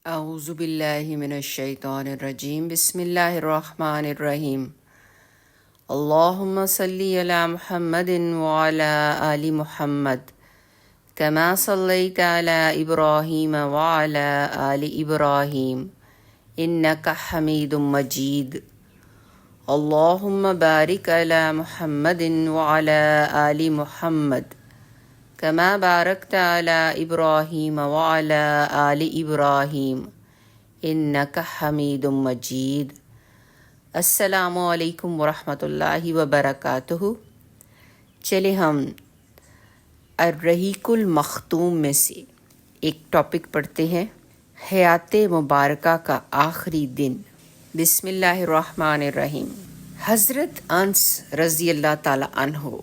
اعوذ باللہ من الشیطان الرجیم بسم اللہ الرحمن الرحیم اللہم صلی علی محمد وعلی آل محمد کما صلیت علی ابراہیم وعلی آل ابراہیم انک حمید مجید اللہم بارک علی محمد وعلی آل محمد کما بارکت علی ابراہیم وعلی آل ابراہیم انک حمید مجید۔ السلام علیکم ورحمۃ اللہ وبرکاتہ۔ چلے ہم الرحیق المختوم میں سے ایک ٹاپک پڑھتے ہیں، حیات مبارکہ کا آخری دن۔ بسم اللہ الرحمن الرحیم۔ حضرت انس رضی اللہ تعالی عنہ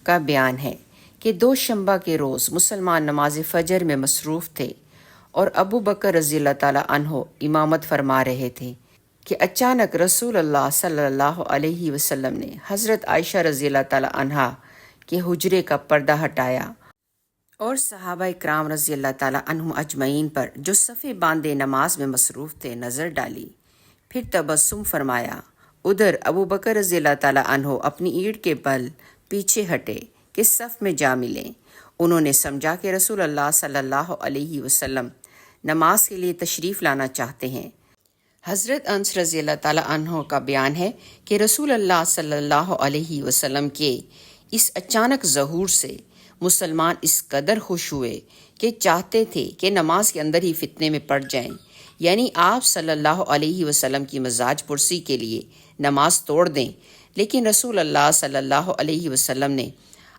کا بیان ہے کہ دوشنبہ کے روز مسلمان نماز فجر میں مصروف تھے اور ابو بکر رضی اللہ تعالی عنہ امامت فرما رہے تھے کہ اچانک رسول اللہ صلی اللہ علیہ وسلم نے حضرت عائشہ رضی اللہ تعالی عنہا کے حجرے کا پردہ ہٹایا اور صحابہ اکرام رضی اللہ تعالی عنہم اجمعین پر جو صفیں باندھے نماز میں مصروف تھے نظر ڈالی، پھر تبسم فرمایا۔ ادھر ابو بکر رضی اللہ تعالی عنہ اپنی اینٹ کے بل پیچھے ہٹے کہ صف میں جا ملیں۔ انہوں نے سمجھا کہ رسول اللہ صلی اللہ علیہ وسلم نماز کے لیے تشریف لانا چاہتے ہیں۔ حضرت انس رضی اللہ تعالی عنہ کا بیان ہے کہ رسول اللہ صلی اللہ علیہ وسلم کے اس اچانک ظہور سے مسلمان اس قدر خوش ہوئے کہ چاہتے تھے کہ نماز کے اندر ہی فتنے میں پڑ جائیں، یعنی آپ صلی اللہ علیہ وسلم کی مزاج پرسی کے لیے نماز توڑ دیں، لیکن رسول اللہ صلی اللہ علیہ وسلم نے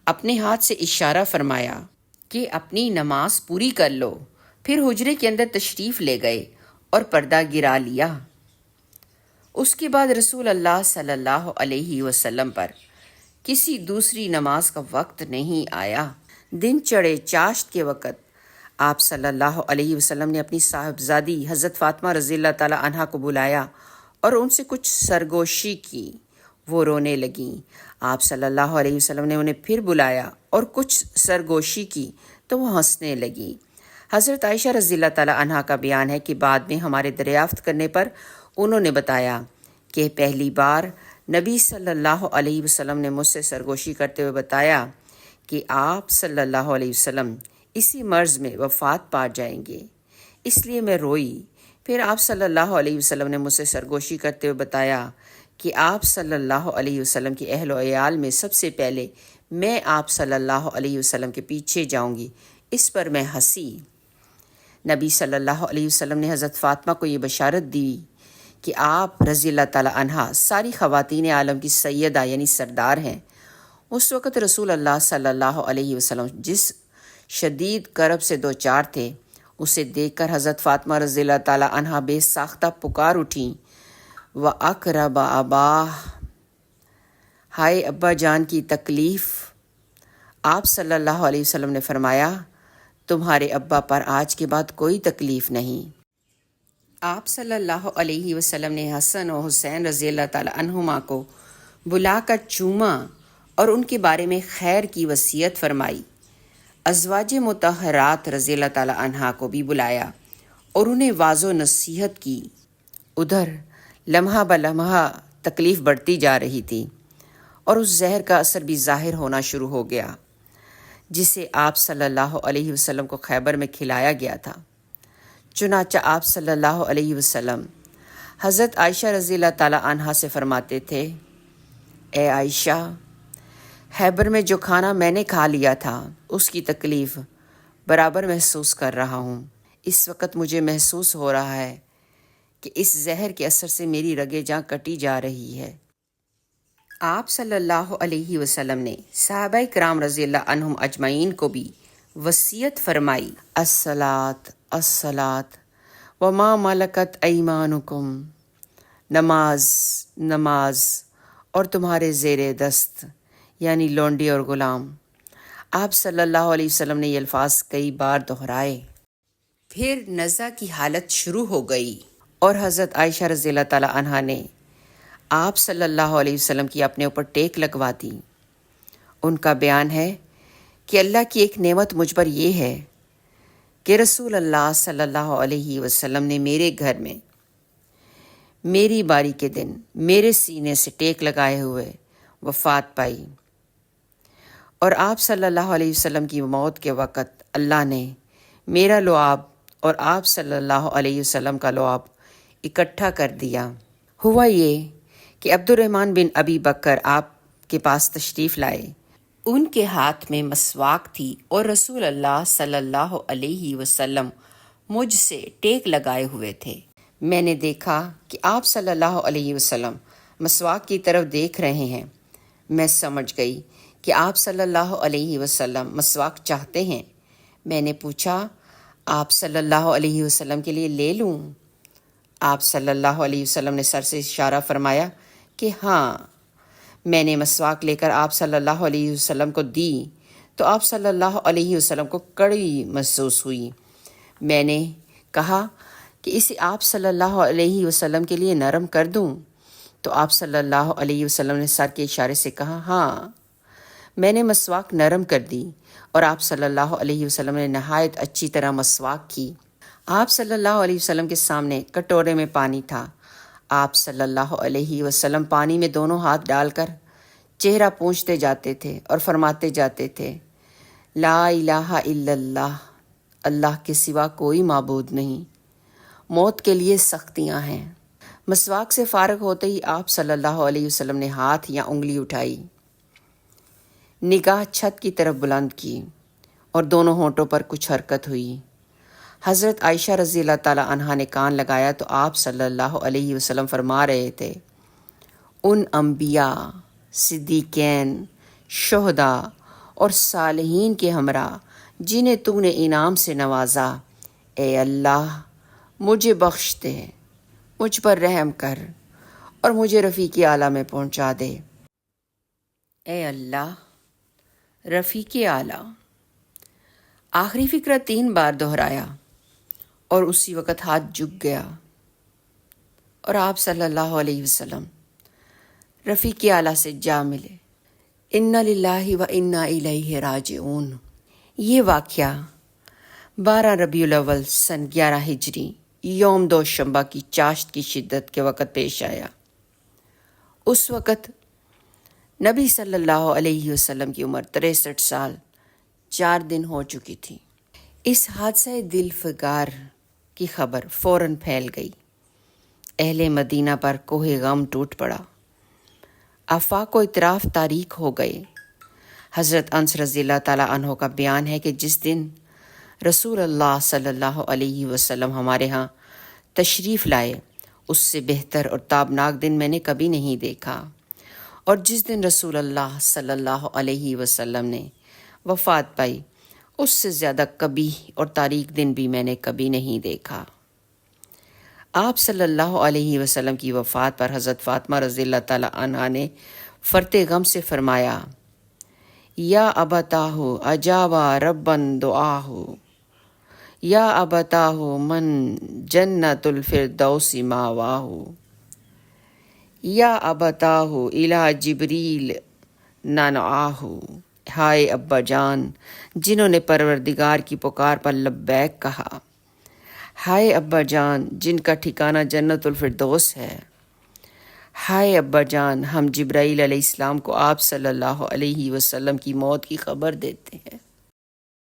اپنے ہاتھ سے اشارہ فرمایا کہ اپنی نماز پوری کر لو، پھر حجرے کے اندر تشریف لے گئے اور پردہ گرا لیا۔ اس کے بعد رسول اللہ صلی اللہ علیہ وسلم پر کسی دوسری نماز کا وقت نہیں آیا۔ دن چڑھے چاشت کے وقت آپ صلی اللہ علیہ وسلم نے اپنی صاحبزادی حضرت فاطمہ رضی اللہ تعالی عنہا کو بلایا اور ان سے کچھ سرگوشی کی۔ وہ رونے لگیں۔ آپ صلی اللہ علیہ وسلم نے انہیں پھر بلایا اور کچھ سرگوشی کی تو وہ ہنسنے لگیں۔ حضرت عائشہ رضی اللہ تعالی عنہا کا بیان ہے کہ بعد میں ہمارے دریافت کرنے پر انہوں نے بتایا کہ پہلی بار نبی صلی اللہ علیہ وسلم نے مجھ سے سرگوشی کرتے ہوئے بتایا کہ آپ صلی اللہ علیہ وسلم اسی مرض میں وفات پا جائیں گے، اس لیے میں روئی۔ پھر آپ صلی اللہ علیہ وسلم نے مجھ سے سرگوشی کرتے ہوئے بتایا کہ آپ صلی اللہ علیہ وسلم کی اہل و عیال میں سب سے پہلے میں آپ صلی اللہ علیہ وسلم کے پیچھے جاؤں گی، اس پر میں ہنسی۔ نبی صلی اللہ علیہ وسلم نے حضرت فاطمہ کو یہ بشارت دی کہ آپ رضی اللہ تعالی عنہا ساری خواتین عالم کی سیدہ یعنی سردار ہیں۔ اس وقت رسول اللہ صلی اللہ علیہ وسلم جس شدید کرب سے دوچار تھے اسے دیکھ کر حضرت فاطمہ رضی اللہ تعالی عنہا بے ساختہ پکار اٹھیں، وَأَقْرَبَ أَبَاهُ، ہائے ابا جان کی تکلیف۔ آپ صلی اللہ علیہ وسلم نے فرمایا، تمہارے ابا پر آج کے بعد کوئی تکلیف نہیں۔ آپ صلی اللہ علیہ وسلم نے حسن و حسین رضی اللہ تعالی عنہما کو بلا کر چوما اور ان کے بارے میں خیر کی وصیت فرمائی۔ ازواج مطہرات رضی اللہ تعالی عنہا کو بھی بلایا اور انہیں واض و نصیحت کی۔ ادھر لمحہ بلمحہ تکلیف بڑھتی جا رہی تھی اور اس زہر کا اثر بھی ظاہر ہونا شروع ہو گیا جسے آپ صلی اللہ علیہ وسلم کو خیبر میں کھلایا گیا تھا۔ چنانچہ آپ صلی اللہ علیہ وسلم حضرت عائشہ رضی اللہ تعالی عنہا سے فرماتے تھے، اے عائشہ، خیبر میں جو کھانا میں نے کھا لیا تھا اس کی تکلیف برابر محسوس کر رہا ہوں۔ اس وقت مجھے محسوس ہو رہا ہے کہ اس زہر کے اثر سے میری رگیں جاں کٹی جا رہی ہے۔ آپ صلی اللہ علیہ وسلم نے صحابہ کرام رضی اللہ عنہم اجمعین کو بھی وصیت فرمائی، الصلاۃ الصلاۃ وما ملکت ایمانکم، نماز نماز اور تمہارے زیر دست یعنی لونڈی اور غلام۔ آپ صلی اللہ علیہ وسلم نے یہ الفاظ کئی بار دہرائے۔ پھر نزع کی حالت شروع ہو گئی اور حضرت عائشہ رضی اللہ تعالی عنہا نے آپ صلی اللہ علیہ وسلم کی اپنے اوپر ٹیک لگوا دی۔ ان کا بیان ہے کہ اللہ کی ایک نعمت مجھ پر یہ ہے کہ رسول اللہ صلی اللہ علیہ وسلم نے میرے گھر میں میری باری کے دن میرے سینے سے ٹیک لگائے ہوئے وفات پائی، اور آپ صلی اللہ علیہ وسلم کی موت کے وقت اللہ نے میرا لعاب اور آپ صلی اللہ علیہ وسلم کا لعاب اکٹھا کر دیا۔ ہوا یہ کہ عبد الرحمن بن ابی بکر آپ کے پاس تشریف لائے۔ ان کے ہاتھ میں مسواک تھی اور رسول اللہ صلی اللہ علیہ وسلم مجھ سے ٹیک لگائے ہوئے تھے۔ میں نے دیکھا کہ آپ صلی اللہ علیہ وسلم مسواک کی طرف دیکھ رہے ہیں۔ میں سمجھ گئی کہ آپ صلی اللہ علیہ وسلم مسواک چاہتے ہیں۔ میں نے پوچھا، آپ صلی اللہ علیہ وسلم کے لیے لے لوں؟ آپ صلی اللہ علیہ وسلم نے سر سے اشارہ فرمایا کہ ہاں۔ میں نے مسواک لے کر آپ صلی اللہ علیہ وسلم کو دی تو آپ صلی اللہ علیہ وسلم کو کڑوی محسوس ہوئی۔ میں نے کہا کہ اسے آپ صلی اللہ علیہ وسلم کے لیے نرم کر دوں تو آپ صلی اللہ علیہ وسلم نے سر کے اشارے سے کہا ہاں۔ میں نے مسواک نرم کر دی اور آپ صلی اللہ علیہ وسلم نے نہایت اچھی طرح مسواک کی۔ آپ صلی اللہ علیہ وسلم کے سامنے کٹورے میں پانی تھا۔ آپ صلی اللہ علیہ وسلم پانی میں دونوں ہاتھ ڈال کر چہرہ پونچھتے جاتے تھے اور فرماتے جاتے تھے، لا الہ الا اللہ، اللہ کے سوا کوئی معبود نہیں، موت کے لیے سختیاں ہیں۔ مسواک سے فارغ ہوتے ہی آپ صلی اللہ علیہ وسلم نے ہاتھ یا انگلی اٹھائی، نگاہ چھت کی طرف بلند کی اور دونوں ہونٹوں پر کچھ حرکت ہوئی۔ حضرت عائشہ رضی اللہ تعالی عنہا نے کان لگایا تو آپ صلی اللہ علیہ وسلم فرما رہے تھے، ان انبیاء، صدیقین، شہداء اور صالحین کے ہمراہ جنہیں تو نے انعام سے نوازا، اے اللہ مجھے بخش دے، مجھ پر رحم کر اور مجھے رفیق اعلیٰ میں پہنچا دے۔ اے اللہ رفیق اعلیٰ۔ آخری فقرہ 3 بار دہرایا اور اسی وقت ہاتھ جھک گیا اور آپ صلی اللہ علیہ وسلم رفیق اعلیٰ سے جا ملے۔ انا للہ و انا الیہ راجعون۔ یہ واقعہ 12 ربیع الاول سن 11 ہجری یوم دوشنبہ کی چاشت کی شدت کے وقت پیش آیا۔ اس وقت نبی صلی اللہ علیہ وسلم کی عمر 63 سال 4 دن ہو چکی تھی۔ اس حادثہ دل فگار کی خبر فوراً پھیل گئی۔ اہل مدینہ پر کوہ غم ٹوٹ پڑا، آفاق و اطراف تاریک ہو گئے۔ حضرت انس رضی اللہ تعالیٰ عنہ کا بیان ہے کہ جس دن رسول اللہ صلی اللہ علیہ وسلم ہمارے ہاں تشریف لائے، اس سے بہتر اور تابناک دن میں نے کبھی نہیں دیکھا، اور جس دن رسول اللہ صلی اللہ علیہ وسلم نے وفات پائی، اس سے زیادہ قبیح اور تاریک دن بھی میں نے کبھی نہیں دیکھا۔ آپ صلی اللہ علیہ وسلم کی وفات پر حضرت فاطمہ رضی اللہ تعالیٰ عنہا نے فرط غم سے فرمایا، یا ابتاہ اجابا ربن دعاہ، یا ابتاہ من جنت الفردوس ماواہ، یا ابتاہ الی جبریل ننعاہ۔ ہائے ابا جان جنہوں نے پروردگار کی پکار پر لبیک کہا، ہائے ابا جان جن کا ٹھکانہ جنت الفردوس ہے، ہائے ابا جان ہم جبرائیل علیہ السلام کو آپ صلی اللہ علیہ وسلم کی موت کی خبر دیتے ہیں۔